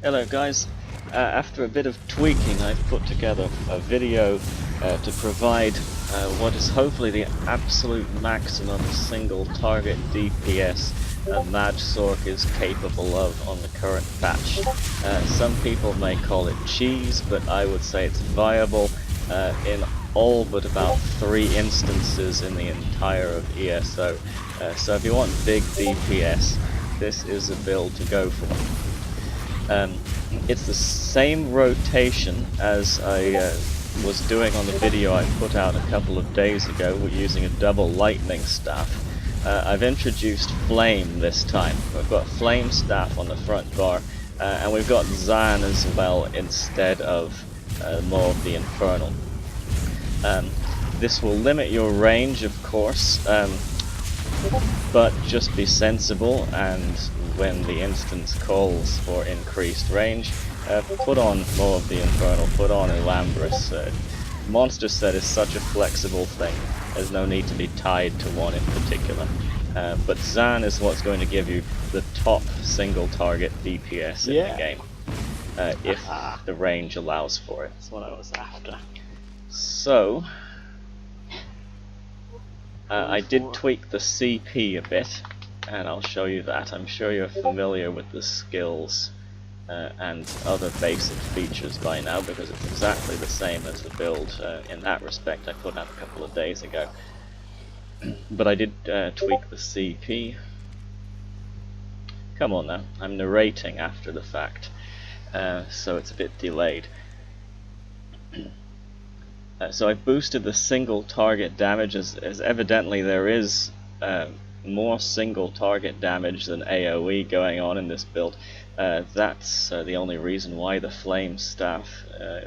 Hello guys, after a bit of tweaking I've put together a video to provide what is hopefully the absolute maximum single target DPS a magicka is capable of on the current patch. Some people may call it cheese, but I would say it's viable in all but about 3 instances in the entire of ESO. So if you want big DPS, this is a build to go for. It's the same rotation as I was doing on the video I put out a couple of days ago. We're using a double lightning staff. I've introduced flame this time. We've got flame staff on the front bar, and we've got Zaan as well instead of more of the Infernal. This will limit your range, of course, but just be sensible, and when the instance calls for increased range, put on more of the Infernal, put on Elambris. Monster set is such a flexible thing, there's no need to be tied to one in particular. But Zaan is what's going to give you the top single target DPS in the game, if the range allows for it. That's what I was after. So, I did tweak the CP a bit, and I'll show you that. I'm sure you're familiar with the skills and other basic features by now, because it's exactly the same as the build in that respect I put out a couple of days ago. But I did tweak the CP. Come on now, I'm narrating after the fact, so it's a bit delayed. So I boosted the single target damage, as evidently there is more single target damage than AoE going on in this build. That's the only reason why the flame staff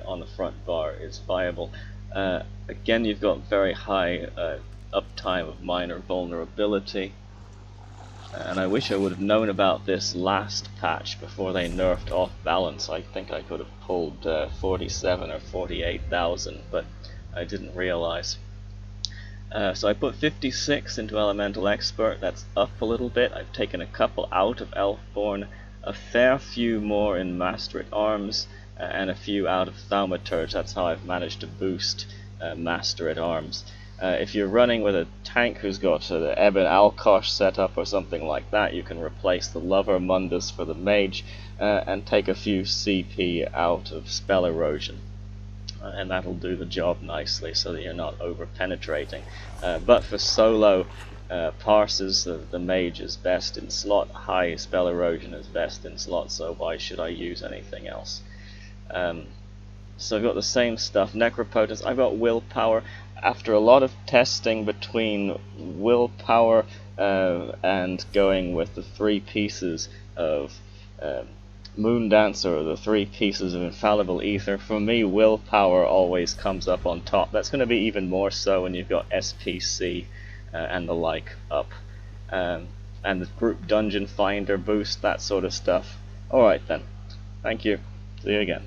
on the front bar is viable. Again, you've got very high uptime of minor vulnerability, and I wish I would have known about this last patch before they nerfed off balance. I think I could have pulled 47 or 48,000, but I didn't realize. So I put 56 into Elemental Expert. That's up a little bit. I've taken a couple out of Elfborn, a fair few more in Master at Arms, and a few out of Thaumaturge. That's how I've managed to boost Master at Arms. If you're running with a tank who's got the Ebon Alkosh set up or something like that, you can replace the Lover Mundus for the Mage and take a few CP out of Spell Erosion. And that'll do the job nicely so that you're not over penetrating. But for solo parses, the Mage is best in slot, high Spell Erosion is best in slot, so why should I use anything else? So I've got the same stuff. Necropotence, I've got Willpower. After a lot of testing between Willpower and going with the 3 pieces of Moondancer, or the 3 pieces of Infallible Ether, for me Willpower always comes up on top. That's going to be even more so when you've got SPC and the like up. And the group Dungeon Finder boost, that sort of stuff. Alright then, thank you, see you again.